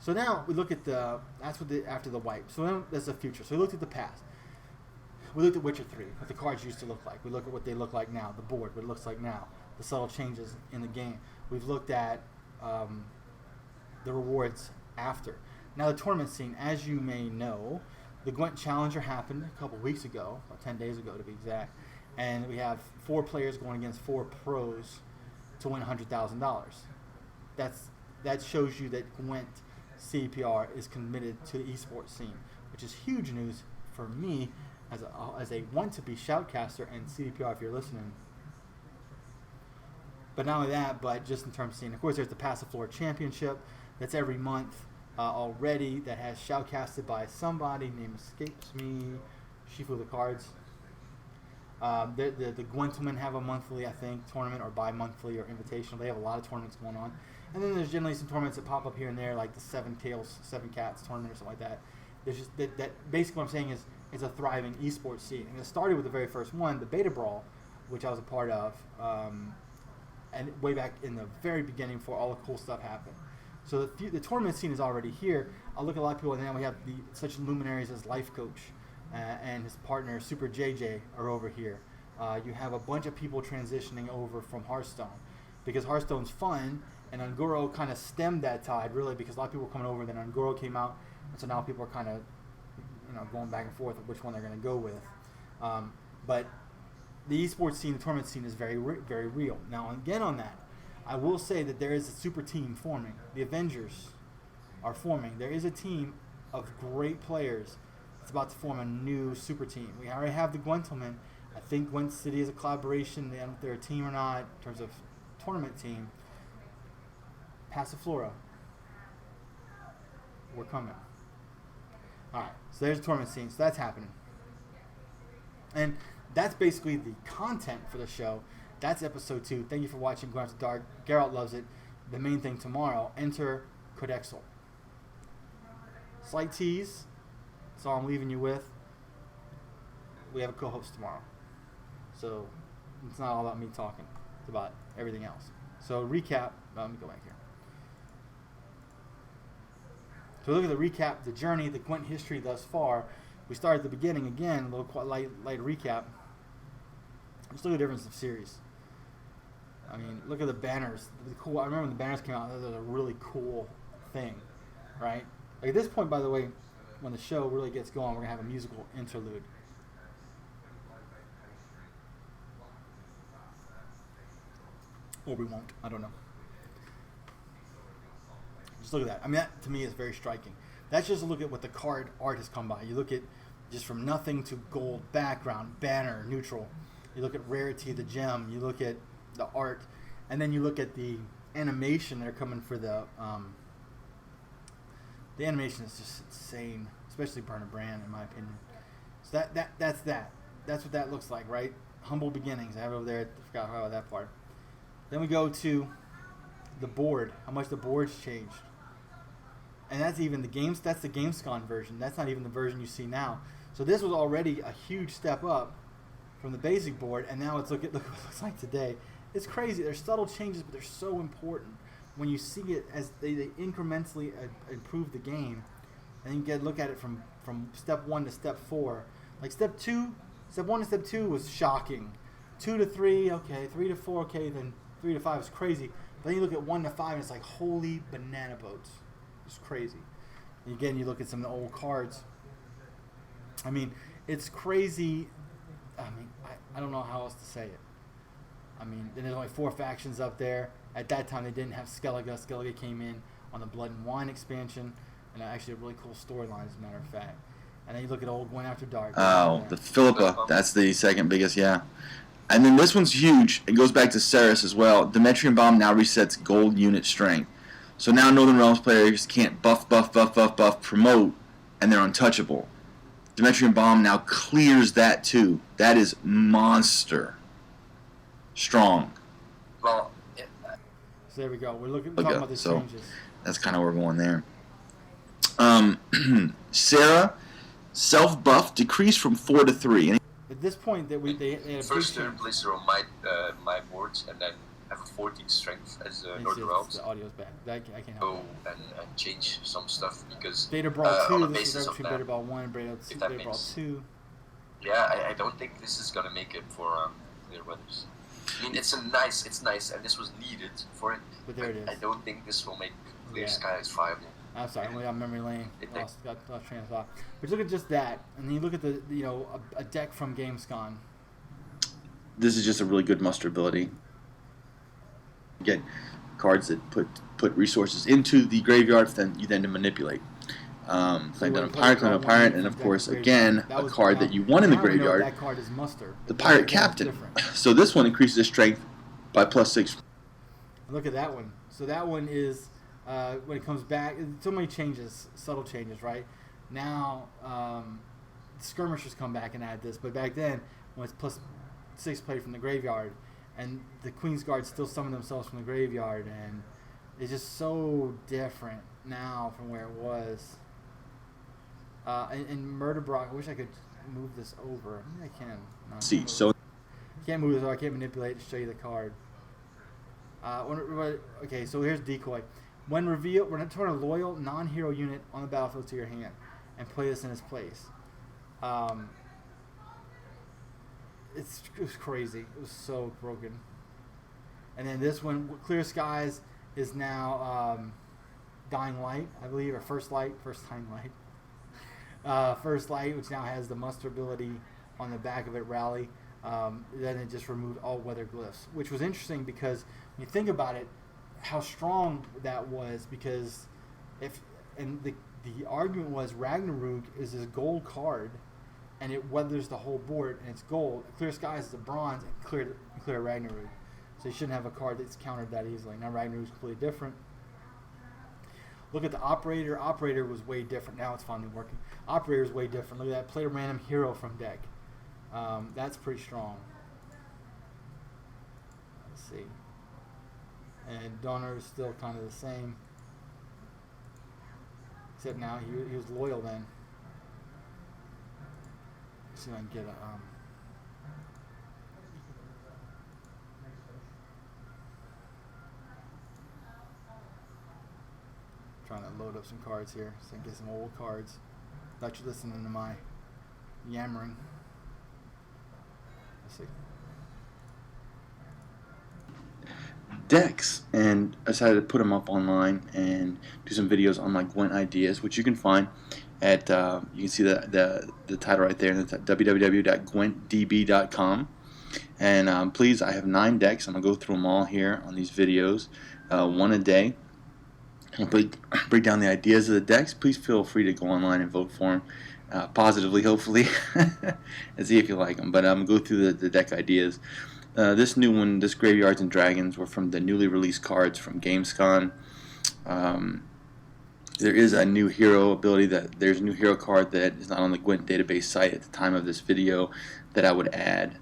So now we look at after the wipe. So then that's the future. So we looked at the past. We looked at Witcher 3, what the cards used to look like. We look at what they look like now, the board, what it looks like now, the subtle changes in the game. We've looked at the rewards after. Now the tournament scene, as you may know, the Gwent Challenger happened a couple weeks ago, about 10 days ago to be exact, and we have 4 players going against 4 pros to win $100,000. That shows you that Gwent CPR is committed to the esports scene, which is huge news for me as a want-to-be shoutcaster and CDPR if you're listening. But not only that, but just in terms of scene. Of course, there's the Passive Floor Championship that's every month already that has shoutcasted by somebody, name escapes me, Shifu the Cards. The Gwentlemen have a monthly, I think, tournament or bi-monthly or invitational. They have a lot of tournaments going on. And then there's generally some tournaments that pop up here and there, like the Seven Cats tournament or something like that. There's just that basically what I'm saying is a thriving esports scene. And it started with the very first one, the Beta Brawl, which I was a part of, and way back in the very beginning before all the cool stuff happened. So the tournament scene is already here. I look at a lot of people, and then we have such luminaries as Life Coach and his partner Super JJ are over here. You have a bunch of people transitioning over from Hearthstone because Hearthstone's fun, and Ungoro kind of stemmed that tide really because a lot of people were coming over. Then Ungoro came out, and so now people are kind of going back and forth of which one they're going to go with. But the esports scene, the tournament scene is very, very real. Now, again on that, I will say that there is a super team forming. The Avengers are forming. There is a team of great players that's about to form a new super team. We already have the Gwentlemen. I think Gwent City is a collaboration. I don't know if they're a team or not in terms of tournament team. Passiflora. We're coming. Alright, so there's the tournament scene. So that's happening. And that's basically the content for the show. That's episode 2. Thank you for watching Go After Dark. Geralt loves it. The main thing tomorrow, enter Codexal. Slight tease. That's all I'm leaving you with. We have a co-host tomorrow. So it's not all about me talking. It's about everything else. So recap. Let me go back here. So look at the recap, the journey, the Gwent history thus far. We started at the beginning again, a little light recap. Let's look at the difference of series. I mean, look at the banners. I remember when the banners came out, that was a really cool thing, right? Like at this point, by the way, when the show really gets going, we're going to have a musical interlude. Or we won't. I don't know. Just look at that. I mean, that to me is very striking. That's just a look at what the card art has come by. You look at just from nothing to gold background, banner, neutral. You look at rarity, the gem. You look at the art, and then you look at the animation that are coming for the animation is just insane, especially Burner Brand, in my opinion. So that's that. That's what that looks like, right? Humble beginnings. I have it over there. I forgot about that part. Then we go to the board. How much the board's changed. And that's even the games. That's the GamesCon version. That's not even the version you see now. So this was already a huge step up from the basic board, and now look what it looks like today. It's crazy. There's subtle changes, but they're so important when you see it as they incrementally improve the game, and you look at it from step 1 to step 4. Like step 1 to step 2 was shocking. 2 to 3, okay. 3 to 4, okay. Then 3 to 5 is crazy. But then you look at 1 to 5, and it's like holy banana boats. It's crazy. And again, you look at some of the old cards. I mean, it's crazy. I mean, I don't know how else to say it. I mean, there's only 4 factions up there. At that time, they didn't have Skellige. Skellige came in on the Blood and Wine expansion, and actually a really cool storyline, as a matter of fact. And then you look at old Gwent After Dark. Oh, the Philippa. That's the second biggest, yeah. And then this one's huge. It goes back to Ceres as well. Demetrian Bomb now resets gold unit strength. So now Northern Realms players can't buff, promote, and they're untouchable. Demetrian Bomb now clears that too. That is monster strong. Well, so there we go. We're talking about the changes. That's kind of where we're going there. Sarah, self-buff decreased from 4 to 3. At this point, they had a first turn, place her on my boards, and then have a 14 strength as Northern Realms. The audio's bad. I can't go help and change some stuff because Beta Brawl 2, on the this basis is of between that, Beta Brawl 1 and Beta Brawl 2. Yeah, I don't think this is gonna make it for Clear Weathers. I mean, it's nice, and this was needed for it. But there it is. I don't think this will make Clear Skies viable. I'm sorry, I'm on memory lane. Got train of thought. But you look at just that, and then you look at the a deck from GamesCon. This is just a really good muster ability. You get cards that put resources into the graveyard, then you then to manipulate. Claim down a pirate, and of course, again, a card that you want in the graveyard. That card is muster. The Pirate Captain. So this one increases the strength by +6. Look at that one. So that one is when it comes back. So many changes, subtle changes, right? Now skirmishers come back and add this, but back then when it's +6 played from the graveyard, and the Queen's Guard still summon themselves from the graveyard, and it's just so different now from where it was. And Murder Brock, I wish I could move this over. Maybe I can. No, See, so I can't move this over. I can't manipulate to show you the card. Okay, so here's Decoy. When revealed, we're going to turn a loyal non-hero unit on the battlefield to your hand and play this in its place. It was crazy. It was so broken. And then this one, Clear Skies, is now Dying Light, I believe, or First Dying Light. First Light, which now has the muster ability on the back of it, Rally. Then it just removed all weather glyphs, which was interesting because when you think about it, how strong that was. Because the argument was Ragnarok is this gold card, and it weathers the whole board, and it's gold. Clear Skies is a bronze, and clear Ragnarok. So you shouldn't have a card that's countered that easily. Now Ragnarok's completely different. Look at the Operator. Operator was way different. Now it's finally working. Operator is way different. Look at that. Play a random hero from deck. That's pretty strong. Let's see. And Donner is still kind of the same. Except now he was loyal then. Let's see if I can get a... trying to load up some cards here so I can get some old cards. Thought you listening to my yammering. Let's see. Decks, and I decided to put them up online and do some videos on my Gwent ideas, which you can find at you can see the title right there. That's at www.gwentdb.com. And please, I have 9 decks. I'm gonna go through them all here on these videos, one a day. And break down the ideas of the decks. Please feel free to go online and vote for them positively, hopefully, and see if you like them. But I'm going to go through the deck ideas. This new one, this Graveyards and Dragons, were from the newly released cards from GamesCon. There is a new hero ability there's a new hero card that is not on the Gwent database site at the time of this video that I would add.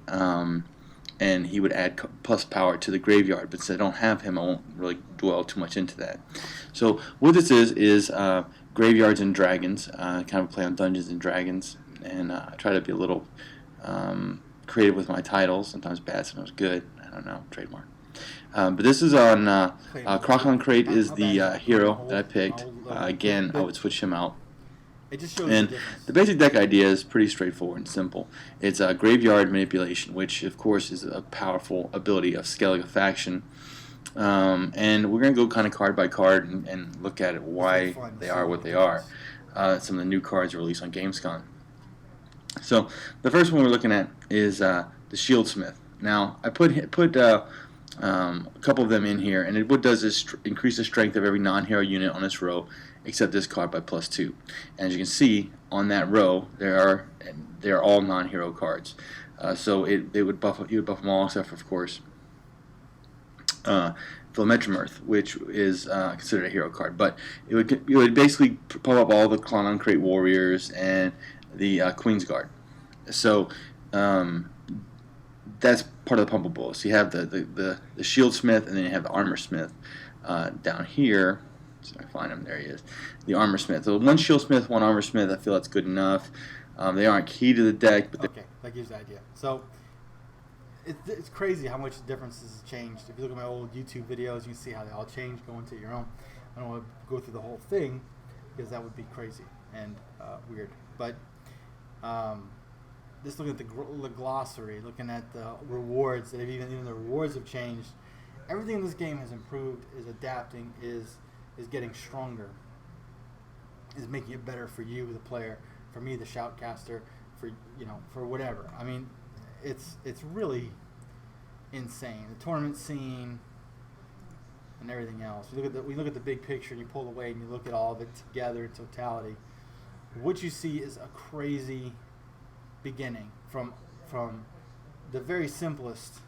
And he would add plus power to the graveyard, but since I don't have him, I won't really dwell too much into that. So what this is Graveyards and Dragons, kind of play on Dungeons and Dragons, and I try to be a little creative with my titles, sometimes bad, sometimes good, I don't know, trademark. But this is on Crocon Crate is the hero that I picked. Again, I would switch him out. It just shows and the basic deck idea is pretty straightforward and simple. It's a graveyard manipulation, which of course is a powerful ability of Skellige faction. And we're going to go kind of card by card and look at it, why they are what they are. Some of the new cards released on GamesCon. So the first one we're looking at is the Shieldsmith. Now I put a couple of them in here, and what does is increase the strength of every non-hero unit on this row, except this card by +2. And as you can see on that row, they are all non-hero cards. So you would buff them all, except for, of course, Philometromirth, which is considered a hero card. But it would basically pop up all the Clonon Crate Warriors and the Queen's Guard. So that's part of the pumpable. So you have the Shieldsmith, and then you have the Armorsmith down here. So I find him. There he is. The Armorsmith. So one Shieldsmith, one Armorsmith. I feel that's good enough. They aren't key to the deck, but okay, that gives you the idea. So it's crazy how much differences has changed. If you look at my old YouTube videos, you can see how they all change. Go into your own. I don't want to go through the whole thing because that would be crazy and weird. But just looking at the glossary, looking at the rewards, that even the rewards have changed. Everything in this game has improved, is adapting, is getting stronger, is making it better for you, the player, for me, the shoutcaster, for whatever. I mean, it's really insane. The tournament scene and everything else. We look at the big picture, and you pull away, and you look at all of it together in totality. What you see is a crazy beginning from the very simplest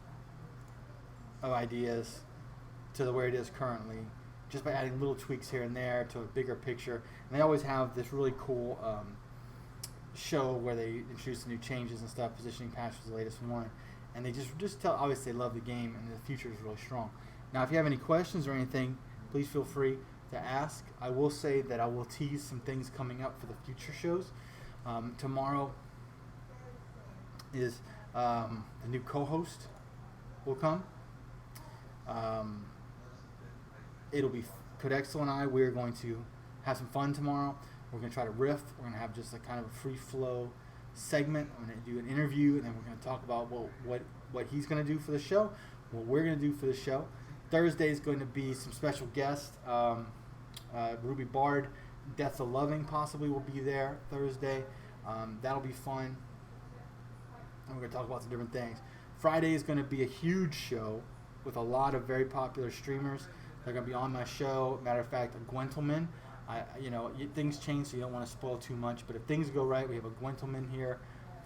of ideas to where it is currently, just by adding little tweaks here and there to a bigger picture. And they always have this really cool show where they introduce new changes and stuff. Positioning patch was the latest one, and they just tell, obviously they love the game, and the future is really strong. Now, if you have any questions or anything, please feel free to ask. I will say that I will tease some things coming up for the future shows. Tomorrow is the new co-host will come. It'll be Codexel and I. We're going to have some fun tomorrow. We're going to try to riff. We're going to have just a kind of a free flow segment. I'm going to do an interview, and then we're going to talk about what he's going to do for the show, what we're going to do for the show. Thursday is going to be some special guests. Ruby Bard, Deaths of Loving possibly will be there Thursday. That'll be fun. And we're going to talk about some different things. Friday is going to be a huge show with a lot of very popular streamers. They're going to be on my show. Matter of fact, a Gwentelman. Things change, so you don't want to spoil too much. But if things go right, we have a Gwentelman here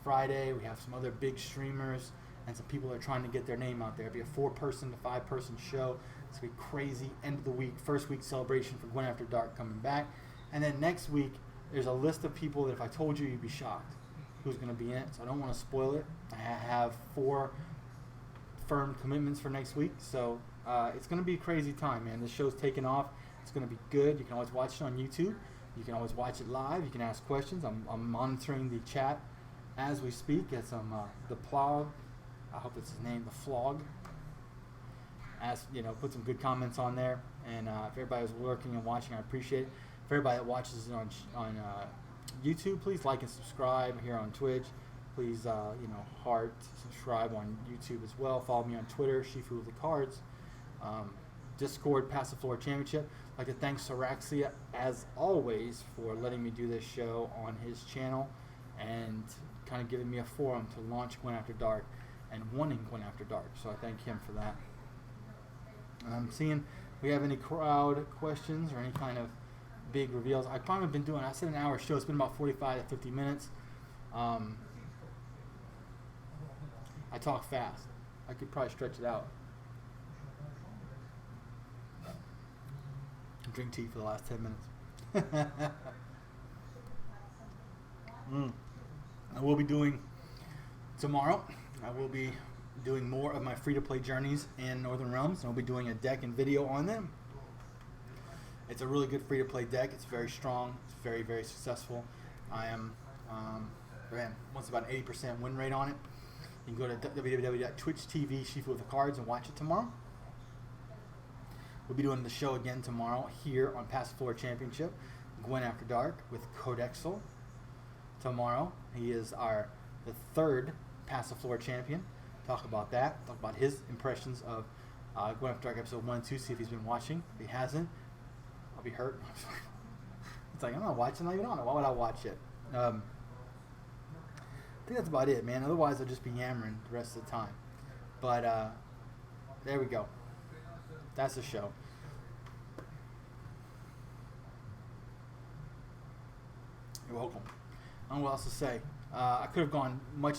Friday. We have some other big streamers and some people that are trying to get their name out there. It'll be a 4-person to 5-person show. It's going to be crazy. End of the week, first week celebration for Gwent After Dark coming back. And then next week, there's a list of people that if I told you, you'd be shocked who's going to be in it. So I don't want to spoil it. I have 4 firm commitments for next week. So it's going to be a crazy time, man. This show's taking off. It's going to be good. You can always watch it on YouTube. You can always watch it live. You can ask questions. I'm monitoring the chat as we speak. It's the Plog. I hope that's his name, the Flog. Put some good comments on there. And if everybody was lurking and watching, I appreciate it. For everybody that watches it on YouTube, please like and subscribe here on Twitch. Please, heart, subscribe on YouTube as well. Follow me on Twitter, Shifu of the Cards. Discord, Pass the Floor Championship. I'd like to thank Soraxia, as always, for letting me do this show on his channel and kind of giving me a forum to launch Gwent After Dark and wanting Gwent After Dark. So I thank him for that. I'm seeing if we have any crowd questions or any kind of big reveals. I've probably been doing, I said an hour show. It's been about 45 to 50 minutes. I talk fast. I could probably stretch it out. Drink tea for the last 10 minutes. I will be doing tomorrow. I will be doing more of my free-to-play journeys in Northern Realms, and I'll be doing a deck and video on them. It's a really good free-to-play deck. It's very strong. It's very, very successful. I am, once about an 80% win rate on it. You can go to www.twitch.tv Shifu with the Cards and watch it tomorrow. We'll be doing the show again tomorrow here on Pass the Floor Championship, Gwent After Dark with Codexel. Tomorrow, he is the 3rd Pass the Floor champion. Talk about that. Talk about his impressions of Gwent After Dark episode 1 and 2. See if he's been watching. If he hasn't, I'll be hurt. It's like, I'm not watching. I'm not even on it. Why would I watch it? think that's about it, man. Otherwise, I'll just be yammering the rest of the time. But there we go. That's the show. You're welcome. I don't know what else to say. I could have gone much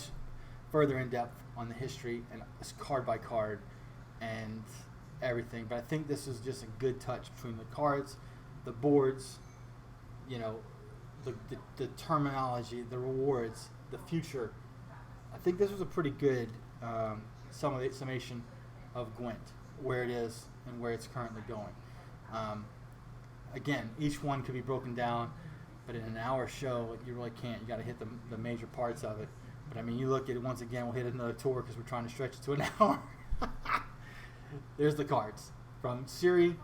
further in depth on the history and card by card and everything, but I think this is just a good touch between the cards, the boards, you know, the terminology, the rewards, the future. I think this was a pretty good summation of Gwent, where it is and where it's currently going. Again, each one could be broken down, but in an hour show, you really can't. You got to hit the major parts of it. But I mean, you look at it once again. We'll hit another tour because we're trying to stretch it to an hour. There's the cards from Siri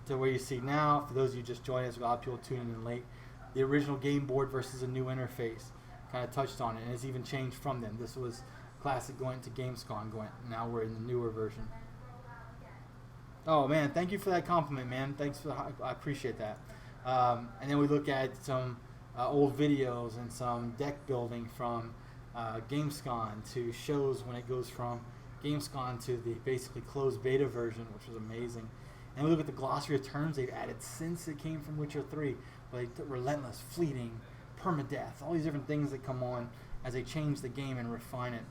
to where you see now. For those of you just joining us, a lot of people tuning in late. The original game board versus a new interface. Kind of touched on it, and it's even changed from then. This was classic Gwent to Gamescom Gwent. Now we're in the newer version. Oh man, thank you for that compliment, man. Thanks for I appreciate that. And then we look at some old videos and some deck building from Gamescom to shows when it goes from Gamescom to the basically closed beta version, which was amazing. And we look at the glossary of terms they've added since it came from Witcher 3, like relentless, fleeting, permadeath, all these different things that come on as they change the game and refine it.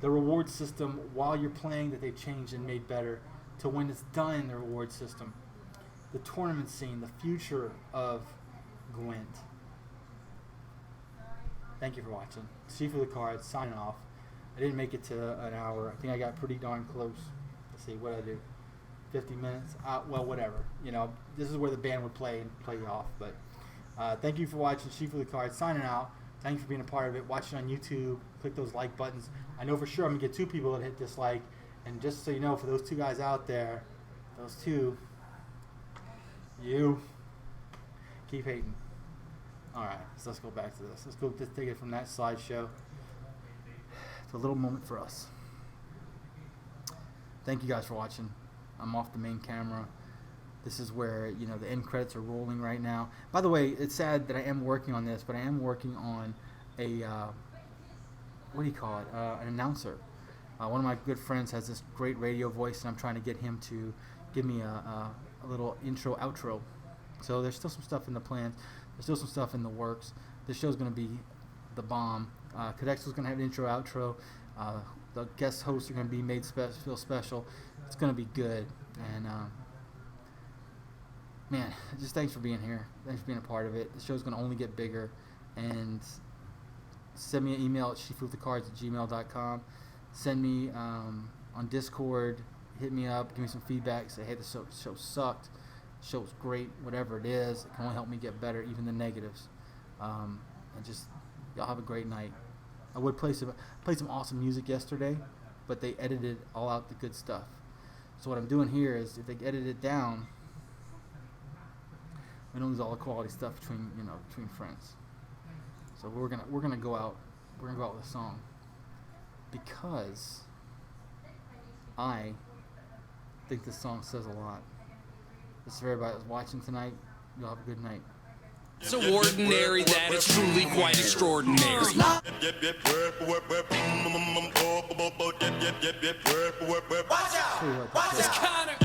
The reward system while you're playing that they've changed and made better to when it's done in the reward system. The tournament scene, the future of Gwent. Thank you for watching. Shifu the Cards, signing off. I didn't make it to an hour. I think I got pretty darn close. Let's see, what did I do? 50 minutes? Well, whatever. You know, this is where the band would play and play you off. But thank you for watching. Shifu the Cards, signing out. Thank you for being a part of it. Watch it on YouTube. Click those like buttons. I know for sure I'm going to get 2 people that hit dislike. And just so you know, for those 2 guys out there, those 2, you keep hating. Alright, so let's go back to this. Let's go just take it from that slideshow. It's a little moment for us. Thank you guys for watching. I'm off the main camera. This is where, you know, the end credits are rolling right now. By the way, it's sad that I am working on this, but I am working on a, what do you call it, an announcer. One of my good friends has this great radio voice, and I'm trying to get him to give me a little intro, outro. So there's still some stuff in the plans. There's still some stuff in the works. This show's going to be the bomb. Cadexo's going to have an intro, outro. The guest hosts are going to be made feel special. It's going to be good. And, man, just thanks for being here. Thanks for being a part of it. The show's going to only get bigger. And send me an email at shifuthecards@gmail.com. Send me on Discord. Hit me up. Give me some feedback. Say, hey, the show sucked. The show was great. Whatever it is, it can only help me get better, even the negatives. And just, y'all have a great night. I would play some awesome music yesterday, but they edited all out the good stuff. So what I'm doing here is, if they edit it down, we don't lose all the quality stuff between friends. So we're gonna go out with a song, because I think this song says a lot. This is for everybody that's watching tonight. Y'all have a good night. So ordinary that it's truly quite extraordinary. Watch out! It's kinda